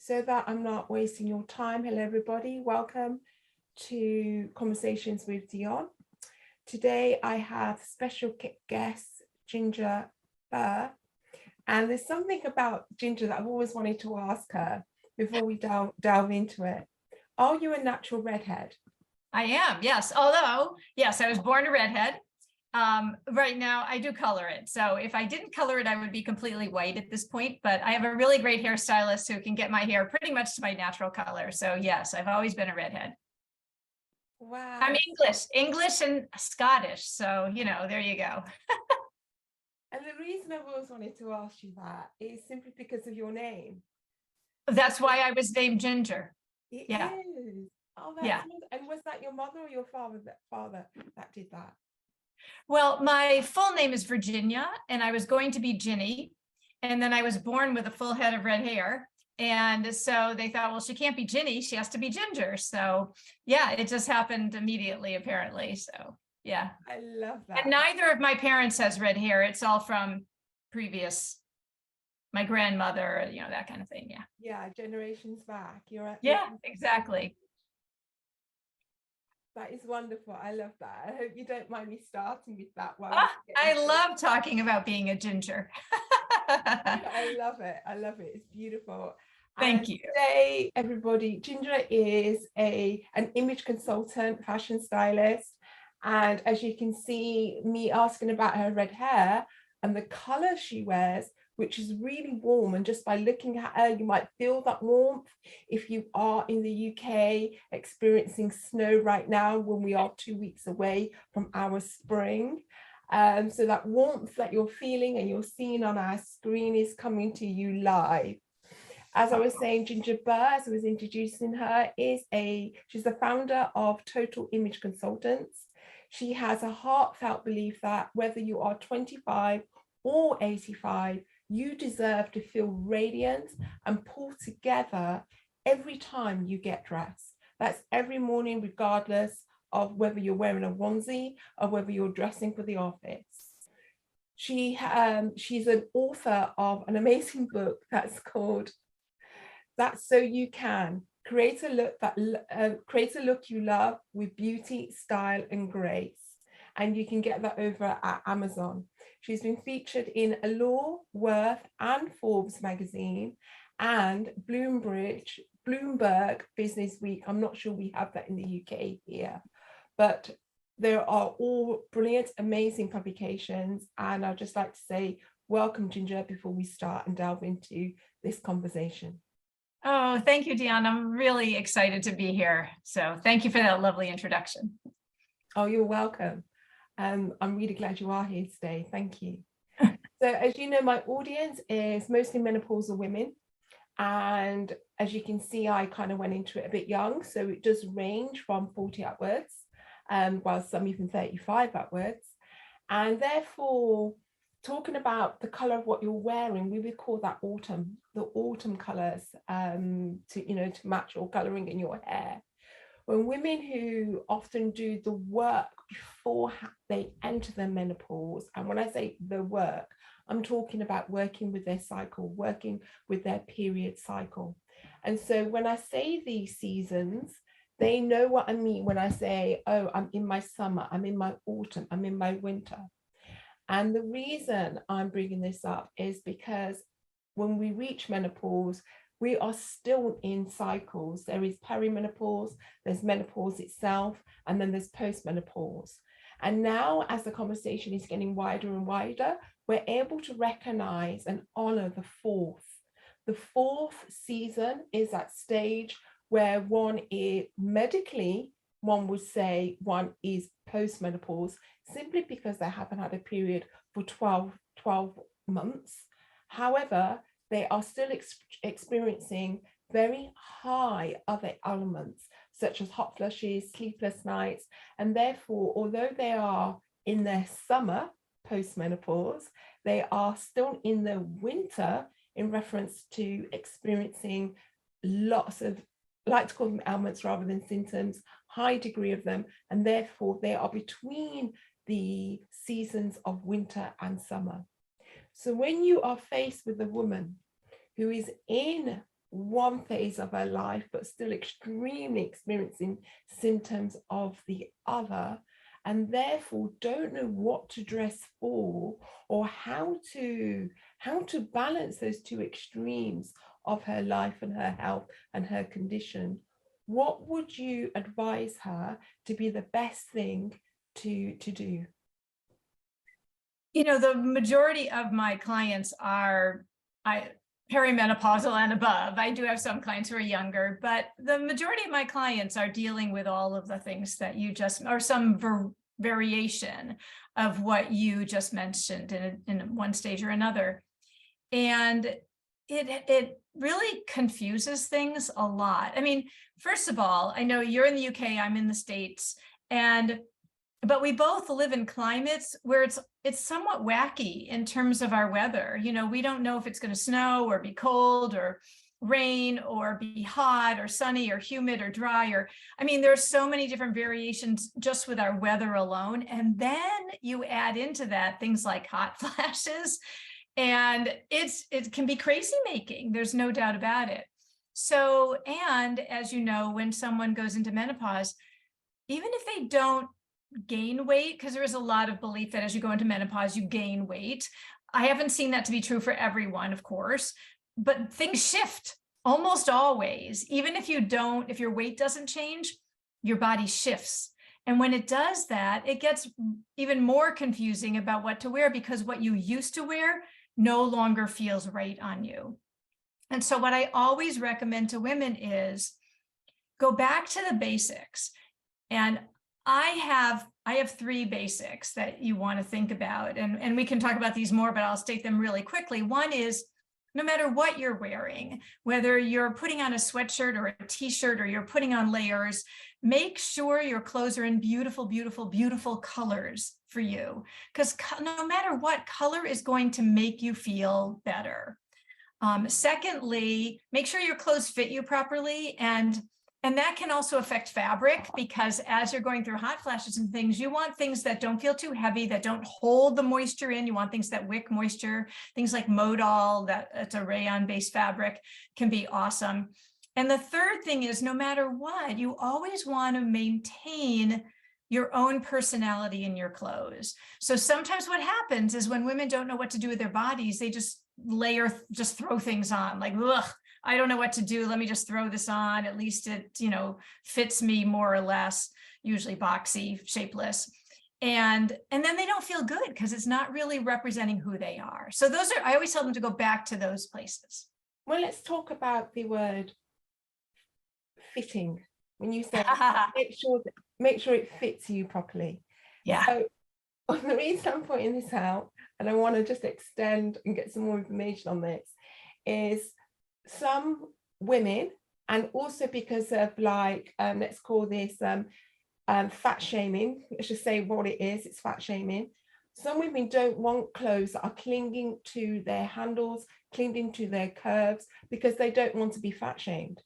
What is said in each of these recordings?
So that I'm not wasting your time, hello everybody, welcome to Conversations with Dionne. Today I have special guest Ginger Burr, and there's something about Ginger that I've always wanted to ask her before we delve into it. Are you a natural redhead? I am, yes. Although, yes, I was born a redhead. Right now I do color it. So if I didn't color it, I would be completely white at this point, but I have a really great hairstylist who can get my hair pretty much to my natural color. So yes, I've always been a redhead. Wow. I'm English and Scottish. So, there you go. And the reason I've always wanted to ask you that is simply because of your name. That's why I was named Ginger. It Yeah. is. Oh, that's yeah. And was that your mother or your father that did that? Well, my full name is Virginia, and I was going to be Ginny. And then I was born with a full head of red hair. And so they thought, well, she can't be Ginny, she has to be Ginger. So yeah, it just happened immediately, apparently. So yeah. I love that. And neither of my parents has red hair. It's all from my grandmother, that kind of thing. Yeah. Yeah, generations back. Yeah, exactly. That is wonderful. I love that. I hope you don't mind me starting with that one. I love talking about being a ginger. I love it. I love it. It's beautiful. Thank you. Today, everybody, Ginger is an image consultant, fashion stylist. And as you can see, me asking about her red hair and the color she wears, which is really warm, and just by looking at her you might feel that warmth if you are in the UK experiencing snow right now when we are 2 weeks away from our spring. So that warmth that you're feeling and you're seeing on our screen is coming to you live. As I was saying, Ginger Burr, as I was introducing her, she's the founder of Total Image Consultants. She has a heartfelt belief that whether you are 25 or 85, you deserve to feel radiant and pulled together every time you get dressed. That's every morning, regardless of whether you're wearing a onesie or whether you're dressing for the office. She's an author of an amazing book that's called That's So You Can Create a Look You Love with Beauty, Style and Grace. And you can get that over at Amazon. She's been featured in Allure, Worth and Forbes magazine and Bloomberg Business Week. I'm not sure we have that in the UK here, but there are all brilliant, amazing publications. And I'd just like to say, welcome, Ginger, before we start and delve into this conversation. Oh, thank you, Dionne. I'm really excited to be here. So thank you for that lovely introduction. Oh, you're welcome. I'm really glad you are here today. Thank you. So as you know, my audience is mostly menopausal women. And as you can see, I kind of went into it a bit young. So it does range from 40 upwards, while some even 35 upwards. And therefore, talking about the color of what you're wearing, we would call that autumn, the autumn colors, to match your coloring in your hair. When women who often do the work before they enter their menopause, and when I say the work, I'm talking about working with their cycle, working with their period cycle. And so when I say these seasons, they know what I mean when I say, oh, I'm in my summer, I'm in my autumn, I'm in my winter. And the reason I'm bringing this up is because when we reach menopause, we are still in cycles. There is perimenopause, there's menopause itself, and then there's postmenopause. And now, as the conversation is getting wider and wider, we're able to recognize and honor the fourth. The fourth season is that stage where one is medically, one would say one is postmenopause, simply because they haven't had a period for 12 months. However, they are still experiencing very high other elements, such as hot flushes, sleepless nights, and therefore, although they are in their summer postmenopause, they are still in the winter in reference to experiencing lots of, I like to call them ailments rather than symptoms, high degree of them, and therefore they are between the seasons of winter and summer. So when you are faced with a woman who is in one phase of her life, but still extremely experiencing symptoms of the other, and therefore don't know what to dress for or how to balance those two extremes of her life and her health and her condition. What would you advise her to be the best thing to do? You know, the majority of my clients are perimenopausal and above. I do have some clients who are younger, but the majority of my clients are dealing with all of the things that you just, or some variation of what you just mentioned in one stage or another. And it really confuses things a lot. I mean, first of all, I know you're in the UK, I'm in the States, but we both live in climates where it's somewhat wacky in terms of our weather. You know, we don't know if it's going to snow or be cold or rain or be hot or sunny or humid or dry, or, I mean, there's so many different variations just with our weather alone. And then you add into that things like hot flashes, and it can be crazy making. There's no doubt about it. So, and as you know, when someone goes into menopause, even if they don't gain weight, because there is a lot of belief that as you go into menopause, you gain weight. I haven't seen that to be true for everyone, of course, but things shift almost always. Even if if your weight doesn't change, your body shifts. And when it does that, it gets even more confusing about what to wear, because what you used to wear no longer feels right on you. And so what I always recommend to women is go back to the basics. And I have 3 basics that you want to think about, and we can talk about these more, but I'll state them really quickly. One is, no matter what you're wearing, whether you're putting on a sweatshirt or a t-shirt or you're putting on layers, make sure your clothes are in beautiful, beautiful, beautiful colors for you, because no matter what, color is going to make you feel better. Secondly, make sure your clothes fit you properly, and that can also affect fabric, because as you're going through hot flashes and things, you want things that don't feel too heavy, that don't hold the moisture in. You want things that wick moisture. Things like modal, that's a rayon-based fabric, can be awesome. And the third thing is, no matter what, you always want to maintain your own personality in your clothes. So sometimes what happens is when women don't know what to do with their bodies, they just throw things on, like, ugh, I don't know what to do. Let me just throw this on. At least it, fits me more or less, usually boxy, shapeless. And then they don't feel good because it's not really representing who they are. So I always tell them to go back to those places. Well, let's talk about the word fitting. When you say make sure it fits you properly. Yeah. So the reason I'm pointing this out, and I want to just extend and get some more information on this, is some women, and also because of let's call this fat shaming, let's just say what it is, it's fat shaming. Some women don't want clothes that are clinging to their handles, clinging to their curves, because they don't want to be fat shamed.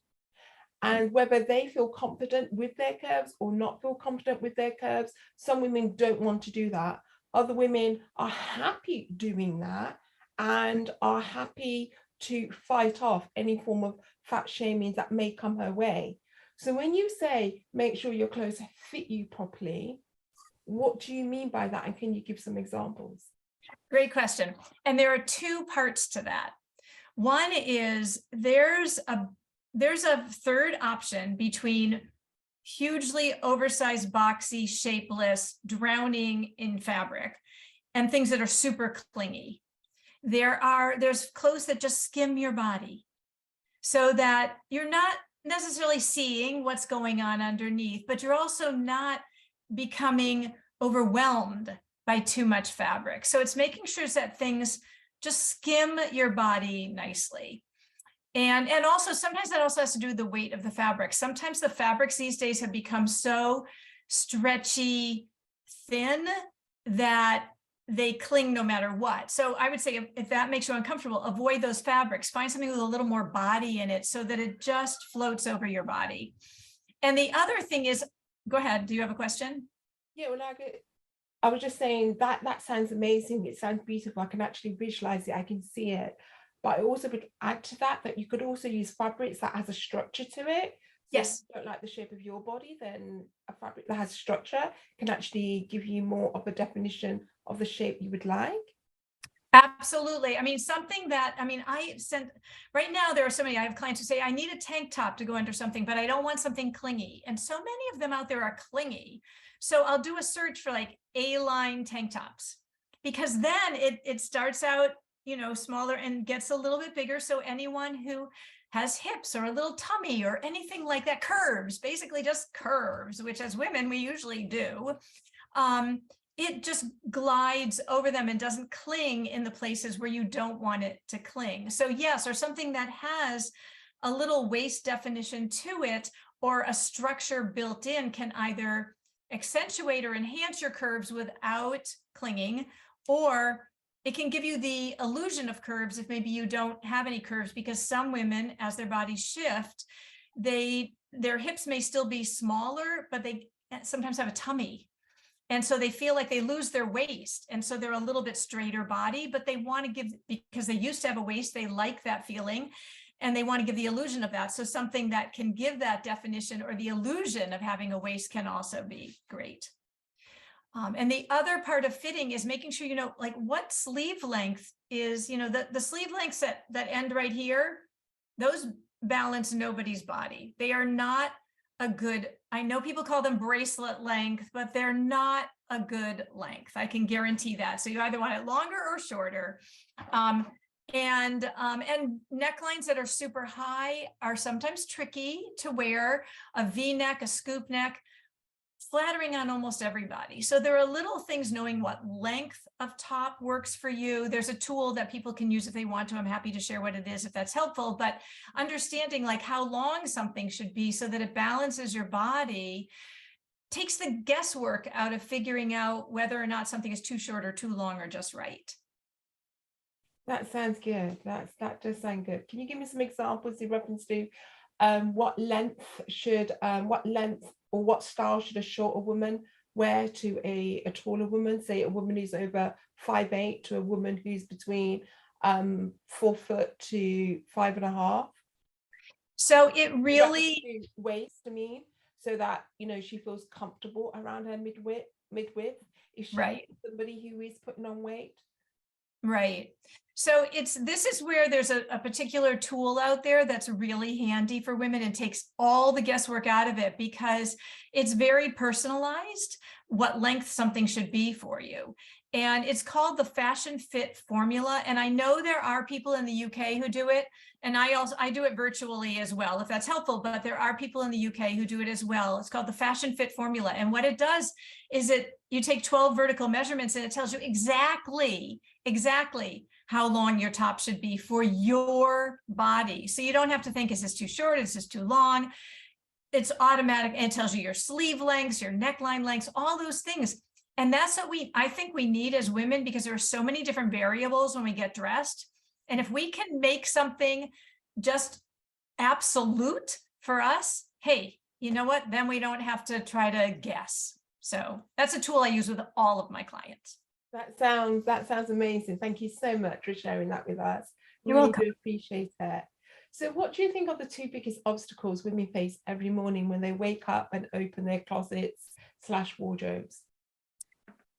And whether they feel confident with their curves or not feel confident with their curves, some women don't want to do that. Other women are happy doing that and are happy to fight off any form of fat shaming that may come her way. So when you say make sure your clothes fit you properly, what do you mean by that? And can you give some examples? Great question. And there are 2 parts to that. One is there's a third option between hugely oversized, boxy, shapeless, drowning in fabric, and things that are super clingy. There's clothes that just skim your body so that you're not necessarily seeing what's going on underneath, but you're also not becoming overwhelmed by too much fabric. So it's making sure that things just skim your body nicely. And also sometimes that also has to do with the weight of the fabric. Sometimes the fabrics these days have become so stretchy, thin, that they cling no matter what. So I would say if that makes you uncomfortable, avoid those fabrics. Find something with a little more body in it so that it just floats over your body. And the other thing is, go ahead. Do you have a question? Yeah, well, I was just saying that sounds amazing. It sounds beautiful. I can actually visualize it. I can see it. But I also would add to that you could also use fabrics that has a structure to it. So if Yes. you don't like the shape of your body, then a fabric that has structure can actually give you more of a definition of the shape you would like. Absolutely. I mean, something that, I mean, right now there are so many, I have clients who say, I need a tank top to go under something, but I don't want something clingy. And so many of them out there are clingy. So I'll do a search for like A-line tank tops, because then it starts out, you know, smaller and gets a little bit bigger. So anyone who has hips or a little tummy or anything like that, curves, basically just curves, which as women, we usually do. It just glides over them and doesn't cling in the places where you don't want it to cling. So yes, or something that has a little waist definition to it or a structure built in can either accentuate or enhance your curves without clinging, or it can give you the illusion of curves if maybe you don't have any curves, because some women, as their bodies shift, their hips may still be smaller, but they sometimes have a tummy. And so they feel like they lose their waist. And so they're a little bit straighter body, but they want to give, because they used to have a waist, they like that feeling and they want to give the illusion of that. So something that can give that definition or the illusion of having a waist can also be great. And the other part of fitting is making sure, you know, like what sleeve length is, you know, the sleeve lengths that end right here, those balance nobody's body. They are not a good, I know people call them bracelet length, but they're not a good length. I can guarantee that. So you either want it longer or shorter. And necklines that are super high are sometimes tricky to wear. A V-neck, a scoop neck, flattering on almost everybody. So there are little things, knowing what length of top works for you. There's a tool that people can use if they want to. I'm happy to share what it is if that's helpful, but understanding like how long something should be so that it balances your body takes the guesswork out of figuring out whether or not something is too short or too long or just right. That sounds good. That does sound good. Can you give me some examples in reference to what length or what style should a shorter woman wear to a taller woman? Say a woman who's over 5'8" to a woman who's between 4 foot to 5.5. So it really waist, I mean, so that you know she feels comfortable around her midwidth. Is she right. somebody who is putting on weight? Right. So this is where there's a particular tool out there that's really handy for women and takes all the guesswork out of it, because it's very personalized what length something should be for you. And it's called the Fashion Fit Formula. And I know there are people in the UK who do it. And I do it virtually as well, if that's helpful, but there are people in the UK who do it as well. It's called the Fashion Fit Formula. And what it does is you take 12 vertical measurements and it tells you exactly how long your top should be for your body. So you don't have to think, is this too short? Is this too long? It's automatic. And it tells you your sleeve lengths, your neckline lengths, all those things. And that's what I think we need as women, because there are so many different variables when we get dressed. And if we can make something just absolute for us, hey, you know what? Then we don't have to try to guess. So that's a tool I use with all of my clients. That sounds amazing. Thank you so much for sharing that with us. You're welcome. Do appreciate it. So what do you think are the two biggest obstacles women face every morning when they wake up and open their closets / wardrobes?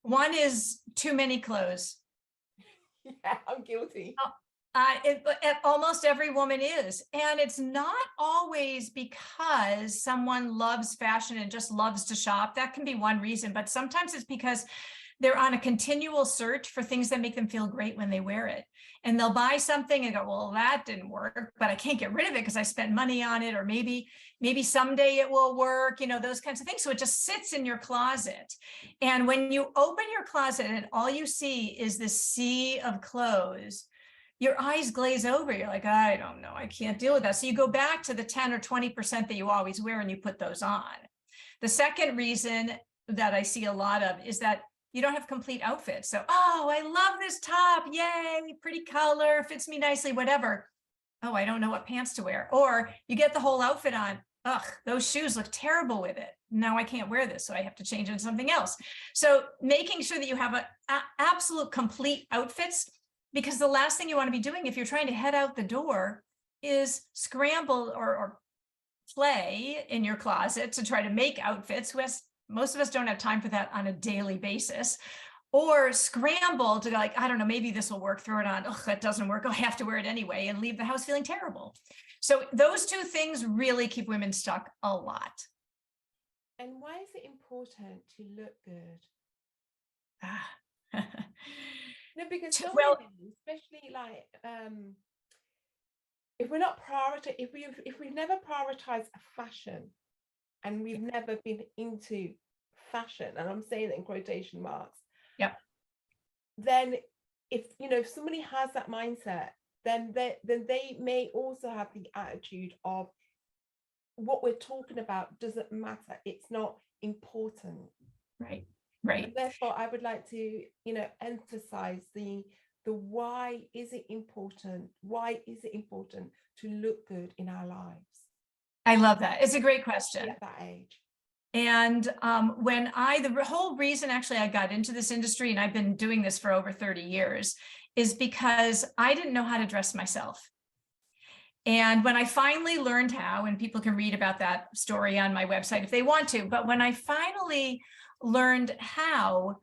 One is too many clothes. Yeah, I'm guilty. Almost every woman is. And it's not always because someone loves fashion and just loves to shop. That can be one reason, but sometimes it's because they're on a continual search for things that make them feel great when they wear it. And they'll buy something and go, well, that didn't work, but I can't get rid of it because I spent money on it. Or maybe someday it will work, you know, those kinds of things. So it just sits in your closet. And when you open your closet and all you see is this sea of clothes, your eyes glaze over. You're like, I don't know, I can't deal with that. So you go back to the 10 or 20% that you always wear and you put those on. The second reason that I see a lot of is that you don't have complete outfits. So, oh, I love this top. Yay, pretty color, fits me nicely, whatever. Oh, I don't know what pants to wear. Or you get the whole outfit on. Ugh, those shoes look terrible with it. Now I can't wear this, so I have to change into something else. So making sure that you have absolute complete outfits because the last thing you want to be doing if you're trying to head out the door is scramble or play in your closet to try to make outfits. Most of us don't have time for that on a daily basis, or scramble to like, I don't know, maybe this will work, throw it on. Oh, that doesn't work. I have to wear it anyway, and leave the house feeling terrible. So those two things really keep women stuck a lot. And why is it important to look good? No, because so many, especially like if we're not if we've never prioritized fashion, and we've never been into fashion, and I'm saying that in quotation marks, yeah, then if if somebody has that mindset, then they may also have the attitude of what we're talking about doesn't matter, it's not important. Right. And therefore I would like to emphasize the why is it important to look good in our lives. I love that. It's a great question. At that age. And the whole reason actually I got into this industry, and I've been doing this for over 30 years, is because I didn't know how to dress myself. And when I finally learned how, and people can read about that story on my website if they want to, but when I finally learned how,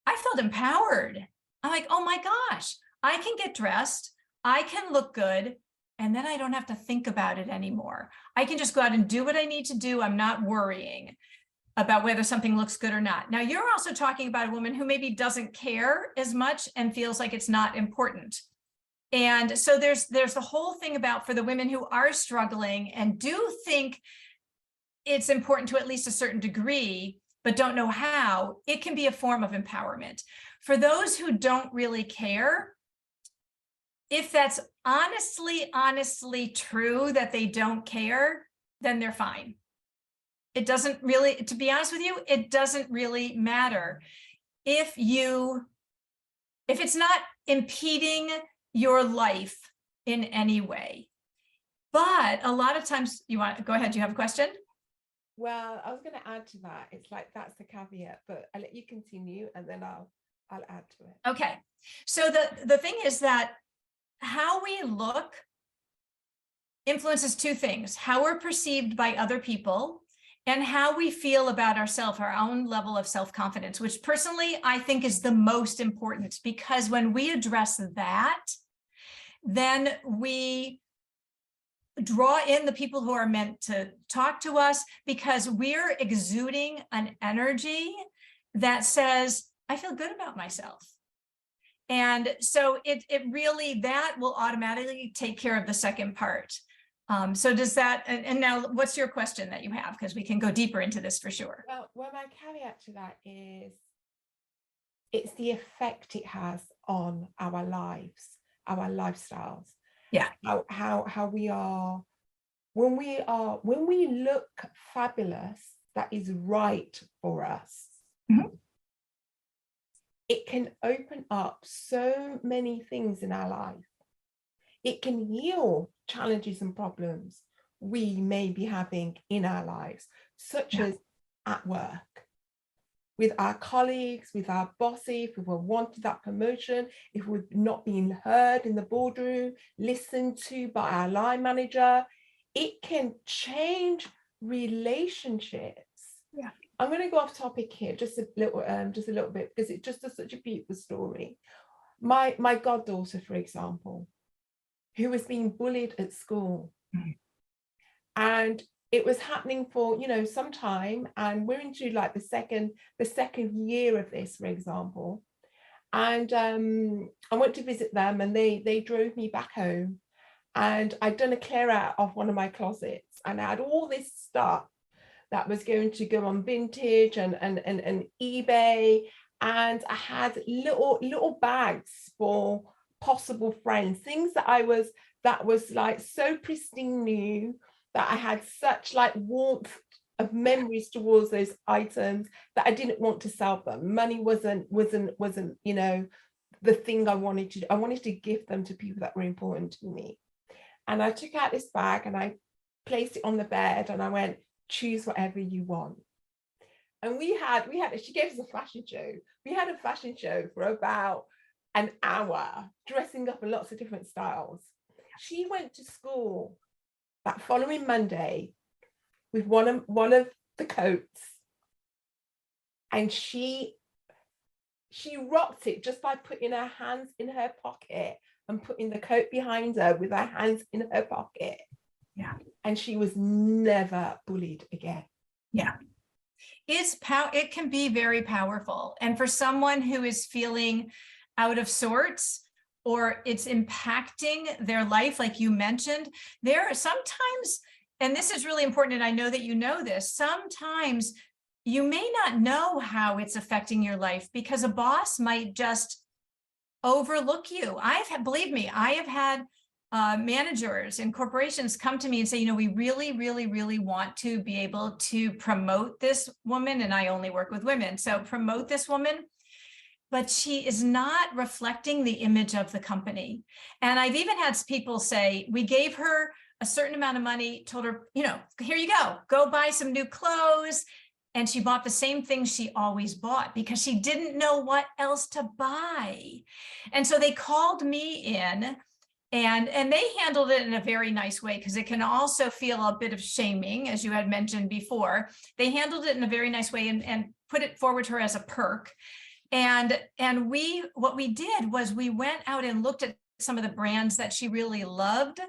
I felt empowered. I'm like, oh my gosh, I can get dressed, I can look good, and then I don't have to think about it anymore. I can just go out and do what I need to do. I'm not worrying about whether something looks good or not. Now, you're also talking about a woman who maybe doesn't care as much and feels like it's not important. And so there's the whole thing about, for the women who are struggling and do think it's important to at least a certain degree, but don't know how, it can be a form of empowerment. For those who don't really care, if that's honestly true that they don't care, then they're fine. It doesn't really, to be honest with you, it doesn't really matter. If it's not impeding your life in any way. But a lot of times, go ahead, do you have a question? Well, I was going to add to that. It's like, that's the caveat, but I'll let you continue and then I'll add to it. Okay. So the thing is that how we look influences two things: how we're perceived by other people and how we feel about ourselves, our own level of self-confidence, which personally I think is the most important, because when we address that, then we draw in the people who are meant to talk to us, because we're exuding an energy that says, I feel good about myself. And so it really, that will automatically take care of the second part. So does that, and now what's your question that you have? Because we can go deeper into this for sure. Well, my caveat to that is it's the effect it has on our lives, our lifestyles. Yeah. How we are, when we look fabulous, that is right for us. Mm-hmm. It can open up so many things in our life. It can heal challenges and problems we may be having in our lives, such as at work, with our colleagues, with our bosses, if we wanted that promotion, if we're not being heard in the boardroom, listened to by our line manager. It can change relationships. Yeah. I'm going to go off topic here just a little bit, because it just is such a beautiful story. My goddaughter, for example, who was being bullied at school, and it was happening for some time, and we're into like the second year of this, for example. And I went to visit them, and they drove me back home, and I'd done a clear out of one of my closets, and I had all this stuff that was going to go on Vintage and eBay, and I had little bags for possible friends, things that was like so pristine new, that I had such like warmth of memories towards those items, that I didn't want to sell them. Money wasn't the thing I wanted to do. I wanted to give them to people that were important to me. And I took out this bag and I placed it on the bed, and I went, choose whatever you want. And we had she gave us a fashion show. We had a fashion show for about an hour dressing up in lots of different styles. She went to school that following Monday with one of the coats, and she rocked it just by putting her hands in her pocket and putting the coat behind her with her hands in her pocket. Yeah. And she was never bullied again. Yeah. It can be very powerful. And for someone who is feeling out of sorts, or it's impacting their life, like you mentioned, there are sometimes, and this is really important, and I know that you know this, sometimes you may not know how it's affecting your life because a boss might just overlook you. Believe me, I have had managers and corporations come to me and say, you know, we really, really, really want to be able to promote this woman, and I only work with women, so promote this woman, but she is not reflecting the image of the company. And I've even had people say, we gave her a certain amount of money, told her, you know, here you go buy some new clothes. And she bought the same things she always bought because she didn't know what else to buy. And so they called me in, and they handled it in a very nice way, because it can also feel a bit of shaming, as you had mentioned before. They handled it in a very nice way and put it forward to her as a perk. And what we did was we went out and looked at some of the brands that she really loved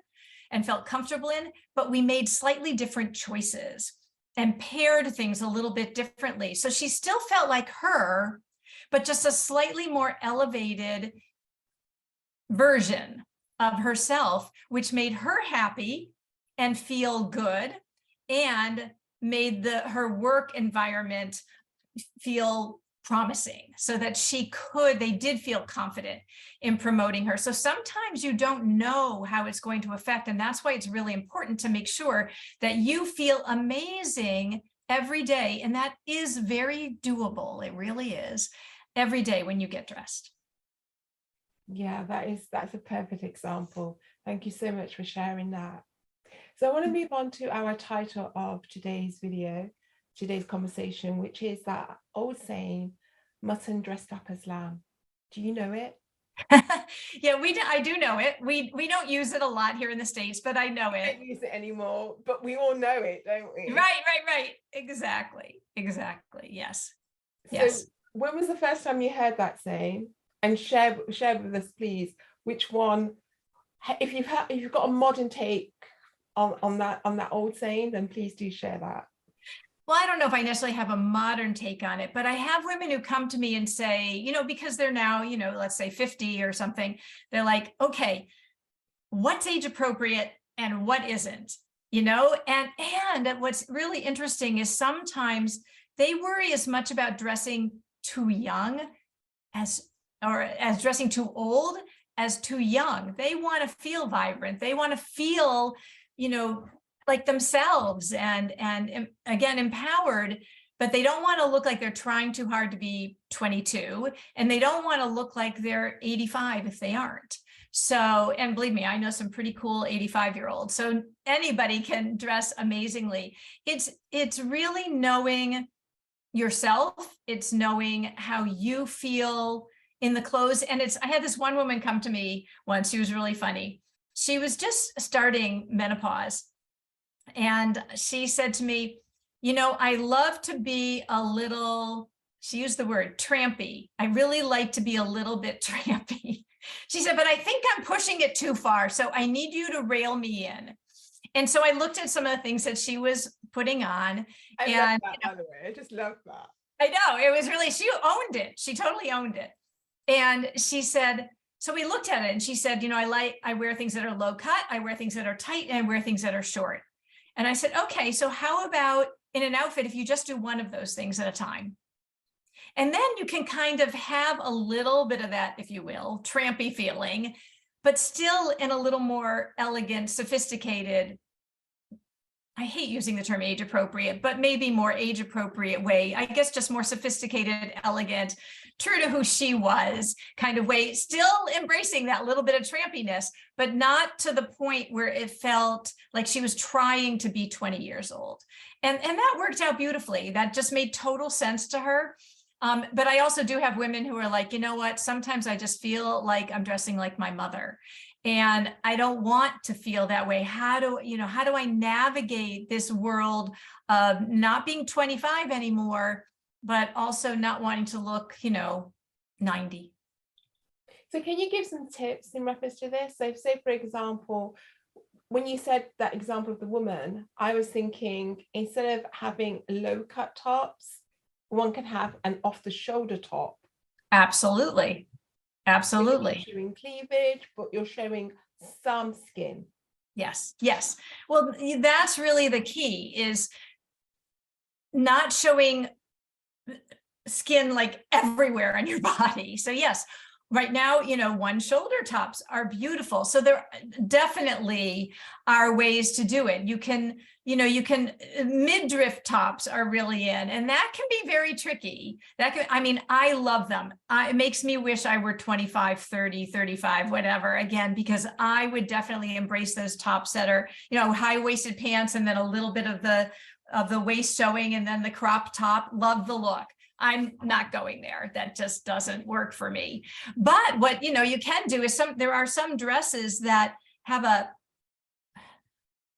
and felt comfortable in, but we made slightly different choices and paired things a little bit differently. So she still felt like her, but just a slightly more elevated version of herself, which made her happy and feel good and made her work environment feel promising, so that they did feel confident in promoting her. So sometimes you don't know how it's going to affect, and that's why it's really important to make sure that you feel amazing every day. And that is very doable. It really is, every day when you get dressed. Yeah, that's a perfect example. Thank you so much for sharing that. So I want to move on to our title of today's conversation, which is that old saying, mutton dressed up as lamb. Do you know it? Yeah, I do know it. We don't use it a lot here in the States, but I know it. We don't use it anymore, but we all know it, don't we? Right. Exactly. Yes. So Yes. when was the first time you heard that saying? And share with us, please, which one, if you've got a modern take on that old saying, then please do share that. Well, I don't know if I necessarily have a modern take on it, but I have women who come to me and say, you know, because they're now, you know, let's say 50 or something, they're like, okay, what's age appropriate and what isn't, you know? And what's really interesting is sometimes they worry as much about dressing too young as dressing too old as too young. They want to feel vibrant. They want to feel, you know, like themselves and again, empowered, but they don't want to look like they're trying too hard to be 22, and they don't want to look like they're 85 if they aren't. So, and believe me, I know some pretty cool 85-year-olds. So anybody can dress amazingly. It's really knowing yourself. It's knowing how you feel in the clothes. And I had this one woman come to me once. She was really funny. She was just starting menopause. And she said to me, you know, I love to be a little, she used the word trampy. I really like to be a little bit trampy. She said, but I think I'm pushing it too far. So I need you to rail me in. And so I looked at some of the things that she was putting on. I love that, by the way. I just love that. I know, it was really, she owned it. She totally owned it. And she said, so we looked at it and she said, you know, I wear things that are low cut. I wear things that are tight, and I wear things that are short. And I said, okay, so how about in an outfit, if you just do one of those things at a time? And then you can kind of have a little bit of that, if you will, trampy feeling, but still in a little more elegant, sophisticated, I hate using the term age appropriate, but maybe more age appropriate way, I guess, just more sophisticated, elegant, true to who she was kind of way, still embracing that little bit of trampiness, but not to the point where it felt like she was trying to be 20 years old. And that worked out beautifully. That just made total sense to her. But I also do have women who are like, you know what, sometimes I just feel like I'm dressing like my mother. And I don't want to feel that way. How do I navigate this world of not being 25 anymore, but also not wanting to look, 90? So can you give some tips in reference to this? So say, for example, when you said that example of the woman, I was thinking instead of having low cut tops, one can have an off the shoulder top. Absolutely. So Absolutely. you're showing cleavage, but you're showing some skin. Yes. Yes. Well, that's really the key, is not showing skin like everywhere on your body. So yes, right now, one shoulder tops are beautiful. So there definitely are ways to do it. You can midriff tops are really in, and that can be very tricky. I love them. It makes me wish I were 25, 30, 35, whatever, again, because I would definitely embrace those tops that are, high-waisted pants and then a little bit of the waist showing and then the crop top. Love the look. I'm not going there. That just doesn't work for me. But what you can do is there are some dresses that have a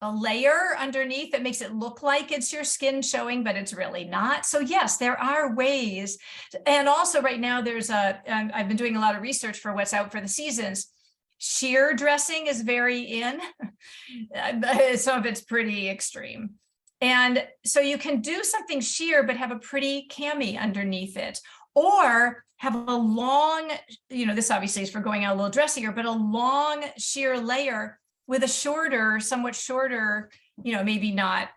layer underneath that makes it look like it's your skin showing, but it's really not. So yes, there are ways. And also right now I've been doing a lot of research for what's out for the seasons. Sheer dressing is very in. Some of it's pretty extreme. And so you can do something sheer, but have a pretty cami underneath it, or have a long, this obviously is for going out a little dressier, but a long sheer layer with a somewhat shorter, maybe not,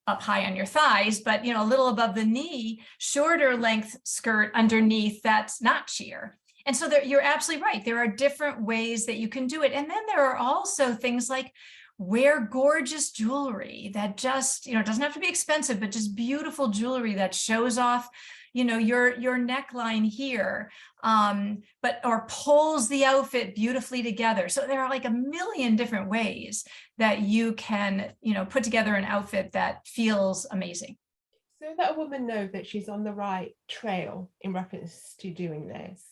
up high on your thighs, but, a little above the knee, shorter length skirt underneath that's not sheer. And so you're absolutely right. There are different ways that you can do it. And then there are also things like wear gorgeous jewelry that just, doesn't have to be expensive, but just beautiful jewelry that shows off, your neckline here, or pulls the outfit beautifully together. So there are like a million different ways that you can, put together an outfit that feels amazing. So that a woman knows that she's on the right trail in reference to doing this,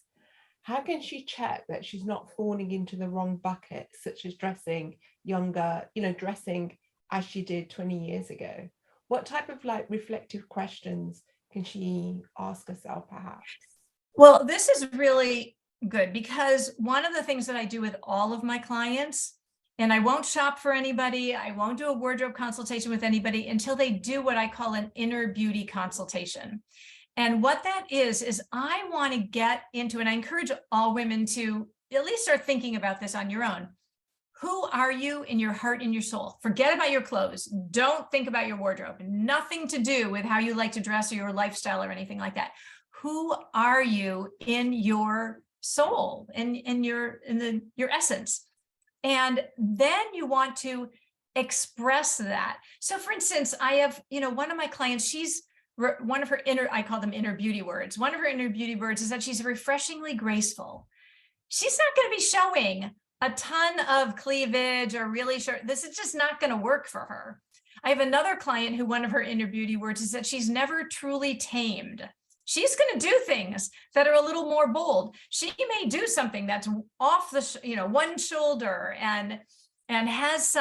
how can she check that she's not falling into the wrong bucket, such as dressing younger, dressing as she did 20 years ago? What type of reflective questions can she ask herself, perhaps? Well, this is really good, because one of the things that I do with all of my clients, and I won't shop for anybody, I won't do a wardrobe consultation with anybody until they do what I call an inner beauty consultation. And what that is I want to get into, and I encourage all women to at least start thinking about this on your own. Who are you in your heart and your soul? Forget about your clothes. Don't think about your wardrobe. Nothing to do with how you like to dress or your lifestyle or anything like that. Who are you in your soul, in your essence? And then you want to express that. So for instance, I have, one of my clients, one of her I call them inner beauty words. One of her inner beauty words is that she's refreshingly graceful. She's not going to be showing a ton of cleavage or really short. This is just not going to work for her. I have another client who one of her inner beauty words is that she's never truly tamed. She's going to do things that are a little more bold. She may do something that's off the, one shoulder and has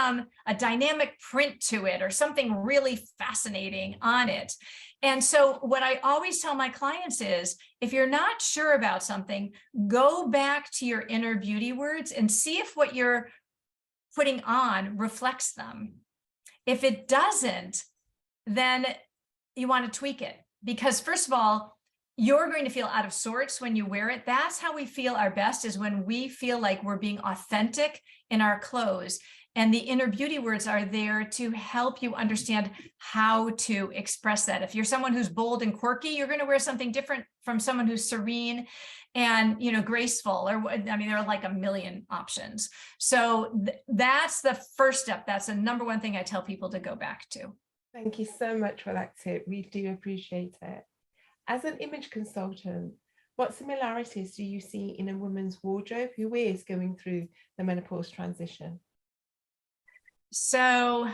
a dynamic print to it or something really fascinating on it. And so what I always tell my clients is, if you're not sure about something, go back to your inner beauty words and see if what you're putting on reflects them. If it doesn't, then you want to tweak it, because first of all, you're going to feel out of sorts when you wear it. That's how we feel our best, is when we feel like we're being authentic in our clothes. And the inner beauty words are there to help you understand how to express that. If you're someone who's bold and quirky, you're going to wear something different from someone who's serene and, graceful, or there are like a million options. So that's the first step. That's the number one thing I tell people to go back to. Thank you so much for that tip. We do appreciate it. As an image consultant, what similarities do you see in a woman's wardrobe who is going through the menopause transition? So,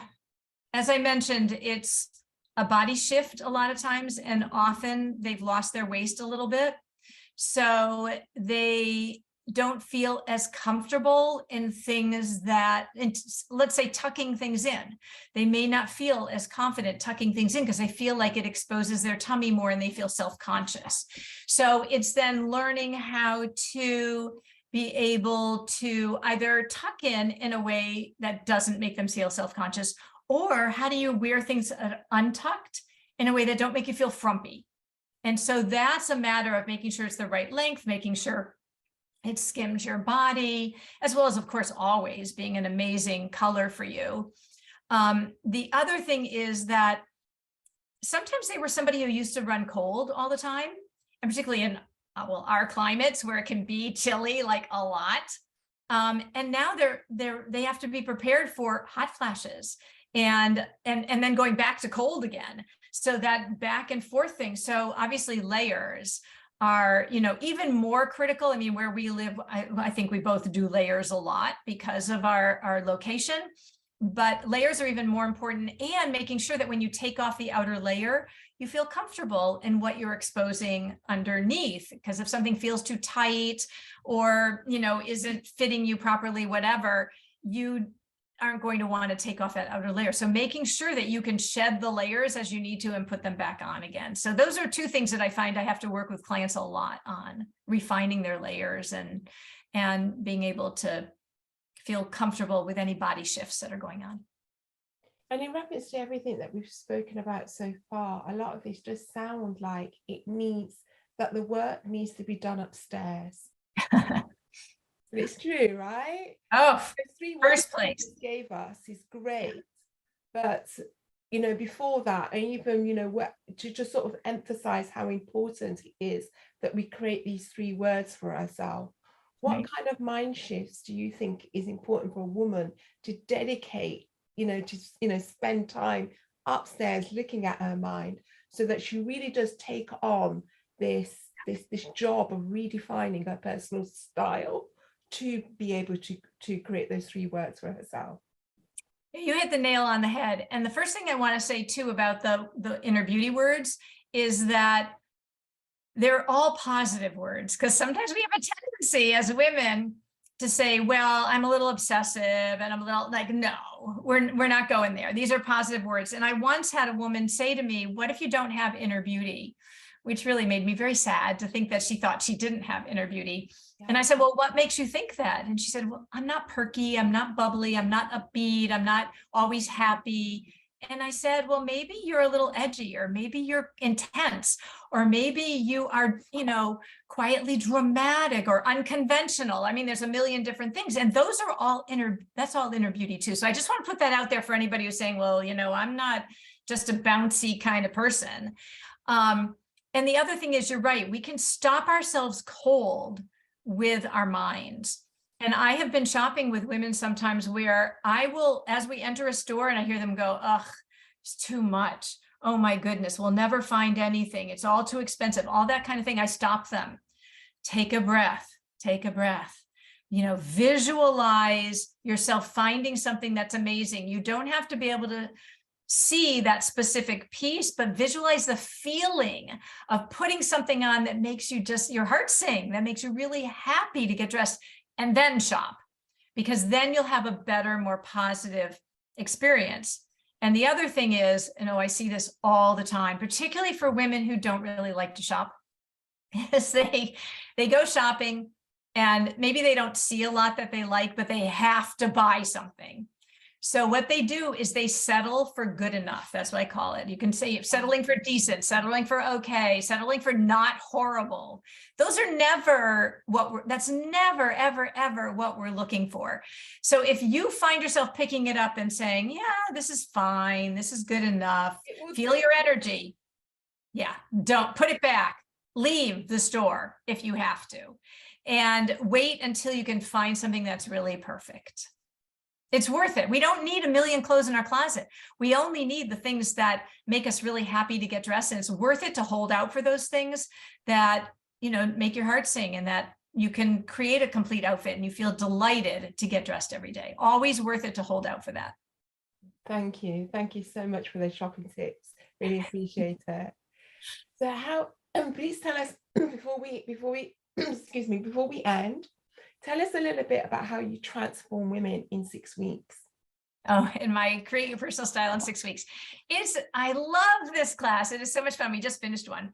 as I mentioned, it's a body shift a lot of times, and often they've lost their waist a little bit. So they don't feel as comfortable in things that, let's say, tucking things in. They may not feel as confident tucking things in because they feel like it exposes their tummy more and they feel self-conscious. So it's then learning how to be able to either tuck in a way that doesn't make them feel self-conscious, or how do you wear things untucked in a way that don't make you feel frumpy. And so that's a matter of making sure it's the right length, making sure it skims your body, as well as, of course, always being an amazing color for you. The other thing is that sometimes they were somebody who used to run cold all the time, and particularly in our climates where it can be chilly like a lot. And now they have to be prepared for hot flashes and then going back to cold again. So that back and forth thing. So obviously layers are, even more critical. I mean, where we live, I think we both do layers a lot because of our location, but layers are even more important, and making sure that when you take off the outer layer, you feel comfortable in what you're exposing underneath. Because if something feels too tight or, isn't fitting you properly, whatever, you aren't going to want to take off that outer layer. So making sure that you can shed the layers as you need to and put them back on again. So those are two things that I find I have to work with clients a lot on, refining their layers and being able to feel comfortable with any body shifts that are going on. And in reference to everything that we've spoken about so far, a lot of this does sound like it means that the work needs to be done upstairs. But it's true, right? Oh, the 3 first words place you gave us is great, but before that, and even to just sort of emphasize how important it is that we create these 3 words for ourselves. What kind of mind shifts do you think is important for a woman to dedicate, to spend time upstairs looking at her mind, so that she really does take on this job of redefining her personal style to be able to create those 3 words for herself? You hit the nail on the head. And the first thing I want to say too about the inner beauty words is that they're all positive words, because sometimes we have a tendency as women to say, well, I'm a little obsessive and I'm a little like, no, we're not going there. These are positive words. And I once had a woman say to me, what if you don't have inner beauty? Which really made me very sad to think that she thought she didn't have inner beauty. Yeah. And I said, well, what makes you think that? And she said, well, I'm not perky, I'm not bubbly, I'm not upbeat, I'm not always happy. And I said, well, maybe you're a little edgy, or maybe you're intense, or maybe you are, quietly dramatic or unconventional. I mean, there's a million different things, and those are all that's all inner beauty too. So I just want to put that out there for anybody who's saying, well, I'm not just a bouncy kind of person. And the other thing is, you're right, we can stop ourselves cold with our minds. And I have been shopping with women sometimes where I will, as we enter a store and I hear them go, ugh, it's too much. Oh my goodness, we'll never find anything. It's all too expensive, all that kind of thing. I stop them. Take a breath, take a breath. Visualize yourself finding something that's amazing. You don't have to be able to see that specific piece, but visualize the feeling of putting something on that makes you your heart sing, that makes you really happy to get dressed, and then shop, because then you'll have a better, more positive experience. And the other thing is, I see this all the time, particularly for women who don't really like to shop, is they go shopping and maybe they don't see a lot that they like, but they have to buy something. So what they do is they settle for good enough. That's what I call it. You can say settling for decent, settling for okay, settling for not horrible. Those are never that's never, ever, ever what we're looking for. So if you find yourself picking it up and saying, yeah, this is fine, this is good enough, feel your energy. Yeah, don't put it back. Leave the store if you have to, and wait until you can find something that's really perfect. It's worth it. We don't need a million clothes in our closet. We only need the things that make us really happy to get dressed. And it's worth it to hold out for those things that, make your heart sing, and that you can create a complete outfit and you feel delighted to get dressed every day. Always worth it to hold out for that. Thank you. Thank you so much for those shopping tips. Really appreciate it. So how, please tell us before we excuse me, before we end, tell us a little bit about how you transform women in 6 weeks. Oh, in my Create Your Personal Style in 6 weeks. I love this class. It is so much fun. We just finished one.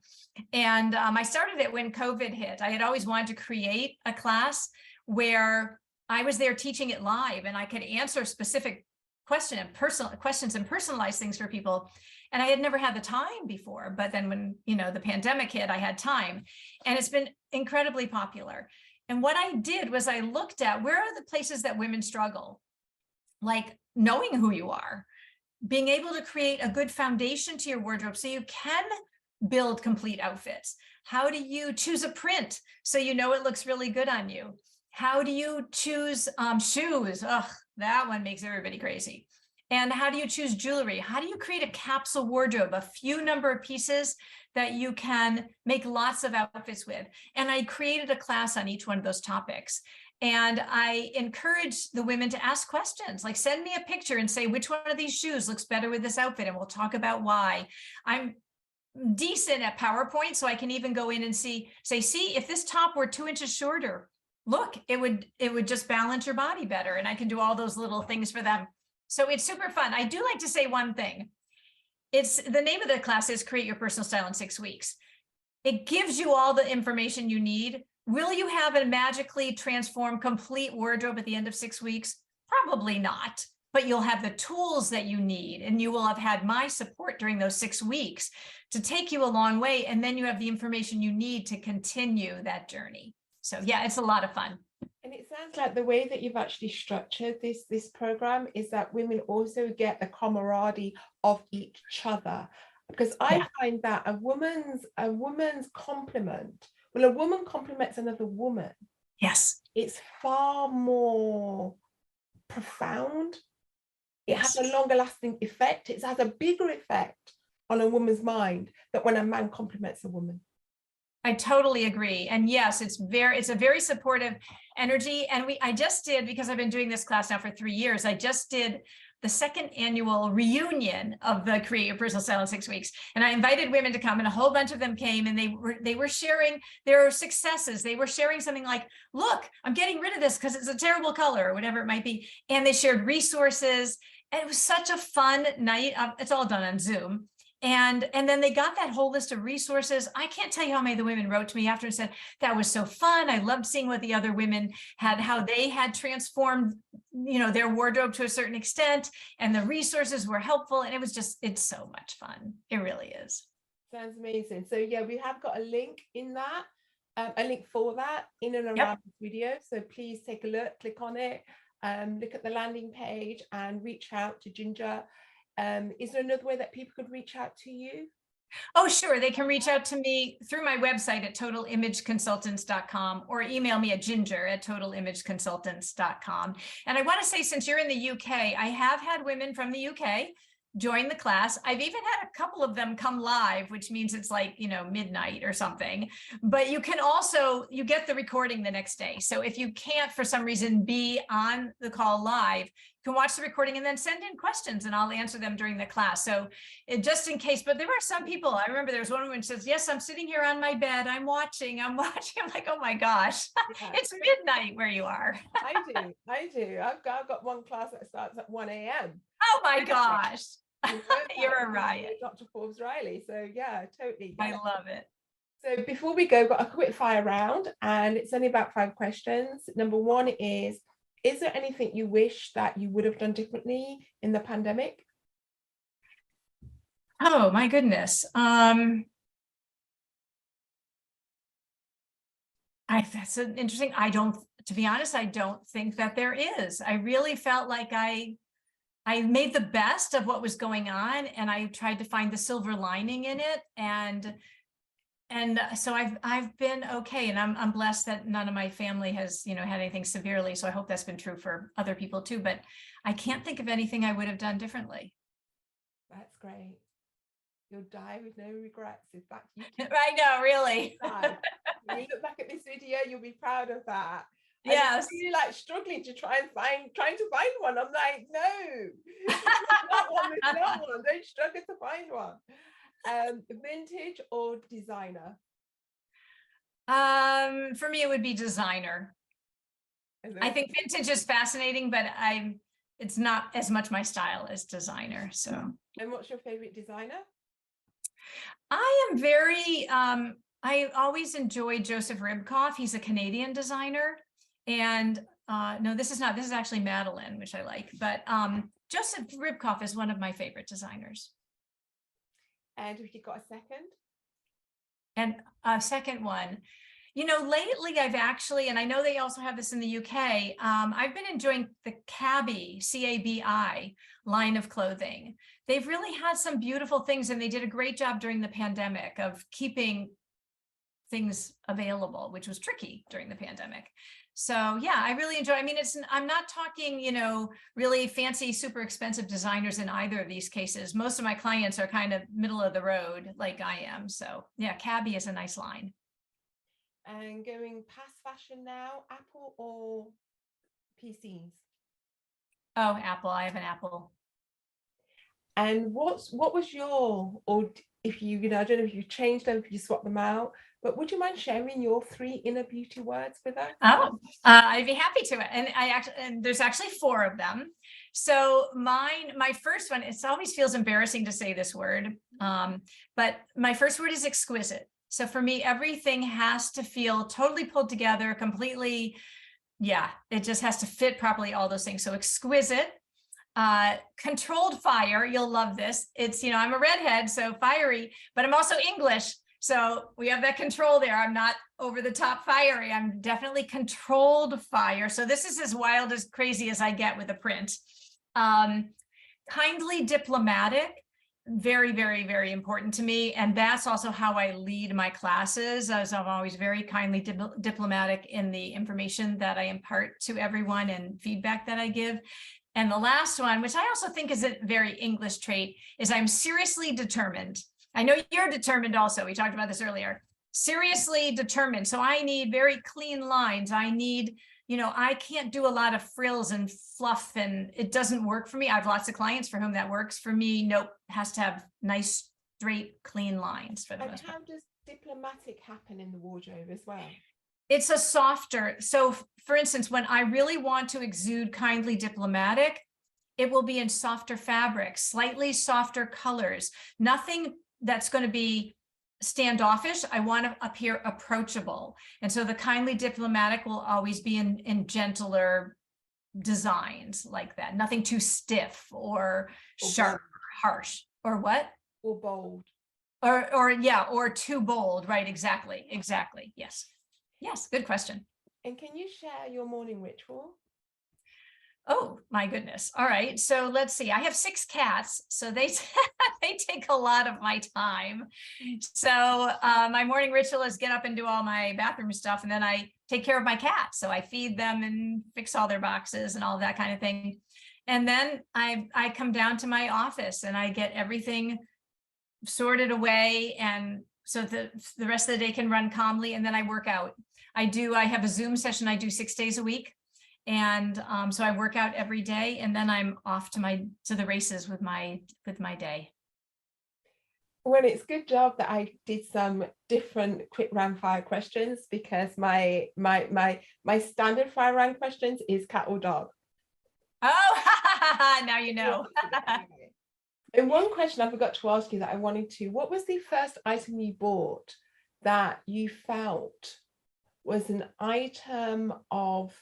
And I started it when COVID hit. I had always wanted to create a class where I was there teaching it live and I could answer specific questions and personalize things for people. And I had never had the time before, but then when, the pandemic hit, I had time, and it's been incredibly popular. And what I did was I looked at where are the places that women struggle, like knowing who you are, being able to create a good foundation to your wardrobe so you can build complete outfits. How do you choose a print so you know it looks really good on you? How do you choose shoes? Ugh, that one makes everybody crazy. And how do you choose jewelry? How do you create a capsule wardrobe, a few number of pieces that you can make lots of outfits with? And I created a class on each one of those topics. And I encourage the women to ask questions, like send me a picture and say, which one of these shoes looks better with this outfit? And we'll talk about why. I'm decent at PowerPoint, so I can even go in and see if this top were 2 inches shorter, look, it would just balance your body better. And I can do all those little things for them. So it's super fun. I do like to say one thing. It's the name of the class is Create Your Personal Style in 6 weeks. It gives you all the information you need. Will you have a magically transformed complete wardrobe at the end of 6 weeks? Probably not, but you'll have the tools that you need, and you will have had my support during those 6 weeks to take you a long way. And then you have the information you need to continue that journey. So yeah, it's a lot of fun. And it sounds like the way that you've actually structured this program is that women also get the camaraderie of each other, because I find that a woman's compliment, when a woman compliments another woman, yes, it's far more profound. It has a longer lasting effect. It has a bigger effect on a woman's mind than when a man compliments a woman. I totally agree. And yes, it's a very supportive energy. And I just did, because I've been doing this class now for 3 years, I just did the 2nd annual reunion of the Create Your Personal Style in 6 weeks. And I invited women to come, and a whole bunch of them came, and they were sharing their successes. They were sharing something like, look, I'm getting rid of this because it's a terrible color, or whatever it might be. And they shared resources. And it was such a fun night. It's all done on Zoom. And then they got that whole list of resources. I can't tell you how many of the women wrote to me after and said, that was so fun. I loved seeing what the other women had, how they had transformed, their wardrobe to a certain extent, and the resources were helpful. And it's so much fun. It really is. Sounds amazing. So yeah, we have got a link in that, a link for that in and around this video. So please take a look, click on it, look at the landing page and reach out to Ginger. Is there another way that people could reach out to you? Oh, sure. They can reach out to me through my website at totalimageconsultants.com, or email me at ginger@totalimageconsultants.com. And I want to say, since you're in the UK, I have had women from the UK join the class. I've even had a couple of them come live, which means it's like, midnight or something. But you get the recording the next day. So if you can't, for some reason, be on the call live, you can watch the recording and then send in questions, and I'll answer them during the class. So just in case, but there are some people, I remember there was one woman who says, yes, I'm sitting here on my bed, I'm watching. I'm like, oh my gosh, it's midnight where you are. I do. I've got one class that starts at 1 a.m. Oh my gosh. You're a riot. Dr. Forbes Riley. So yeah, totally. I love it. So before we go, got a quick fire round, and it's only about 5 questions. Number 1 is there anything you wish that you would have done differently in the pandemic? Oh my goodness. That's an interesting, to be honest, I don't think that there is. I really felt like I made the best of what was going on, and I tried to find the silver lining in it. And so I've been okay. And I'm blessed that none of my family has, had anything severely. So I hope that's been true for other people too, but I can't think of anything I would have done differently. That's great. You'll die with no regrets. In fact, I know, really. When you look back at this video, you'll be proud of that. Yes. You're like struggling to trying to find one. I'm like, no, there's not one. Don't struggle to find one. Vintage or designer? For me, it would be designer. And I then- think vintage is fascinating, but it's not as much my style as designer. So And what's your favorite designer? I am very, I always enjoyed Joseph Ribkoff. He's a Canadian designer. And no, this is actually Madeline, which I like. But Joseph Ribkoff is one of my favorite designers. And have you got a second? And a second one, lately I've actually, and I know they also have this in the UK, I've been enjoying the Cabi, CABI line of clothing. They've really had some beautiful things, and they did a great job during the pandemic of keeping things available, which was tricky during the pandemic. So yeah, I really enjoy. I mean, I'm not talking, really fancy, super expensive designers in either of these cases. Most of my clients are kind of middle of the road like I am. So yeah, Cabi is a nice line. And going past fashion now, Apple or PCs? Oh, Apple. I have an Apple. And what was your, or if you, I don't know if you changed them, if you swapped them out, but would you mind sharing your 3 inner beauty words with us? Oh, I'd be happy to. And there's actually 4 of them. So my first one, it always feels embarrassing to say this word, but my first word is exquisite. So for me, everything has to feel totally pulled together, completely. Yeah, it just has to fit properly, all those things. So exquisite. Controlled fire, you'll love this. It's, I'm a redhead, so fiery, but I'm also English. So we have that control there. I'm not over the top fiery. I'm definitely controlled fire. So this is as wild, as crazy as I get with a print. Kindly diplomatic, very, very, very important to me. And that's also how I lead my classes, as I'm always very kindly diplomatic in the information that I impart to everyone and feedback that I give. And the last one, which I also think is a very English trait, is I'm seriously determined. I know you're determined also. We talked about this earlier. Seriously determined. So I need very clean lines. I need, I can't do a lot of frills and fluff, and it doesn't work for me. I have lots of clients for whom that works. For me, nope, has to have nice, straight, clean lines for the most part. And how does diplomatic happen in the wardrobe as well? It's a softer. So for instance, when I really want to exude kindly diplomatic, it will be in softer fabrics, slightly softer colors, nothing that's going to be standoffish. I want to appear approachable. And so the kindly diplomatic will always be in gentler designs like that. Nothing too stiff or sharp, or harsh, or what? Or bold. Or too bold. Right. Exactly. Yes. Yes. Good question. And can you share your morning ritual? Oh my goodness. All right. So let's see. I have 6 cats, so they take a lot of my time. So my morning ritual is get up and do all my bathroom stuff, and then I take care of my cats. So I feed them and fix all their boxes and all that kind of thing. And then I come down to my office and I get everything sorted away, and so the rest of the day can run calmly. And then I work out. I have a Zoom session I do 6 days a week. And so I work out every day, and then I'm off to the races with my day. Well, it's good job that I did some different quick round fire questions, because my standard fire round questions is cat or dog. Oh, now you know. And one question I forgot to ask you that I wanted to, what was the first item you bought that you felt was an item of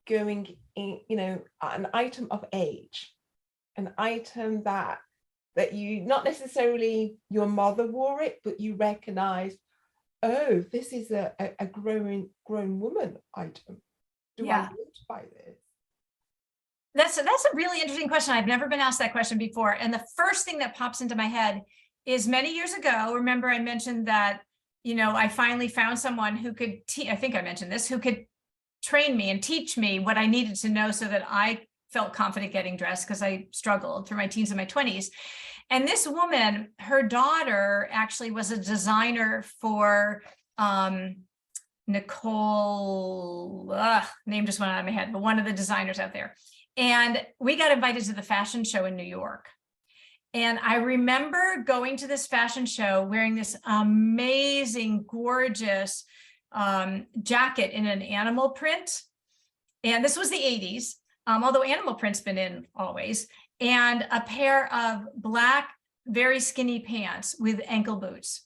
going in, an item of age, an item that you, not necessarily your mother wore it, but you recognized, oh, this is a grown woman item. Do I want to buy this? That's a really interesting question. I've never been asked that question before. And the first thing that pops into my head is many years ago, remember I mentioned that, I finally found someone who could I think I mentioned this, who could train me and teach me what I needed to know so that I felt confident getting dressed, because I struggled through my teens and my 20s. And this woman, her daughter actually was a designer for Nicole, name just went out of my head, but one of the designers out there. And we got invited to the fashion show in New York. And I remember going to this fashion show wearing this amazing, gorgeous jacket in an animal print. And this was the 80s, although animal print's been in always, and a pair of black, very skinny pants with ankle boots.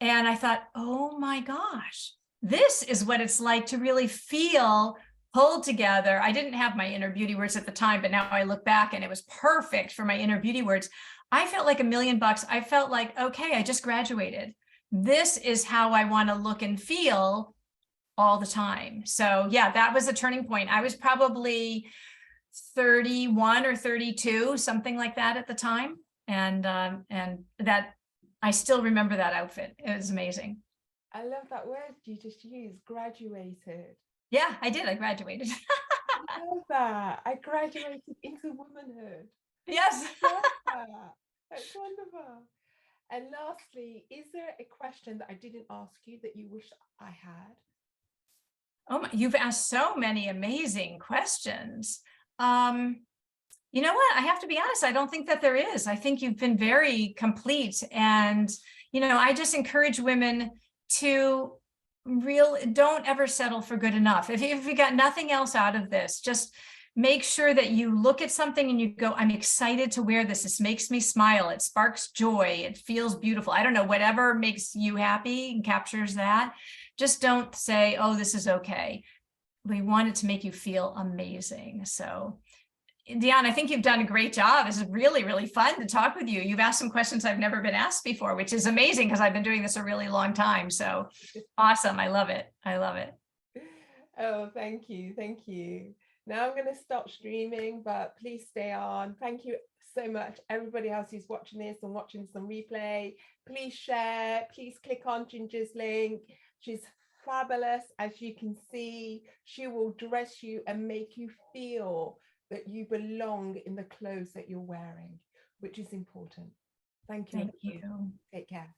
And I thought, oh my gosh, this is what it's like to really feel pulled together. I didn't have my inner beauty words at the time, but now I look back and it was perfect for my inner beauty words. I felt like $1 million. I felt like, okay, I just graduated. This is how I want to look and feel all the time. So yeah, that was a turning point. I was probably 31 or 32, something like that at the time. And that I still remember that outfit. It was amazing. I love that word you just used, graduated. Yeah, I did. I graduated. I love that. I graduated into womanhood. Yes. Love that. That's wonderful. And lastly, is there a question that I didn't ask you that you wish I had? Oh, you've asked so many amazing questions. You know what? I have to be honest. I don't think that there is. I think you've been very complete. And, I just encourage women to don't ever settle for good enough. If you got nothing else out of this, just make sure that you look at something and you go, I'm excited to wear this. This makes me smile. It sparks joy. It feels beautiful. I don't know, whatever makes you happy and captures that. Just don't say, oh, this is okay. We want it to make you feel amazing. So Dionne, I think you've done a great job. It's really, really fun to talk with you. You've asked some questions I've never been asked before, which is amazing because I've been doing this a really long time. So awesome. I love it. I love it. Oh, thank you. Thank you. Now I'm going to stop streaming, but please stay on. Thank you so much. Everybody else who's watching this and watching some replay, please share. Please click on Ginger's link. She's fabulous. As you can see, she will dress you and make you feel that you belong in the clothes that you're wearing, which is important. Thank you. Thank you. Take care.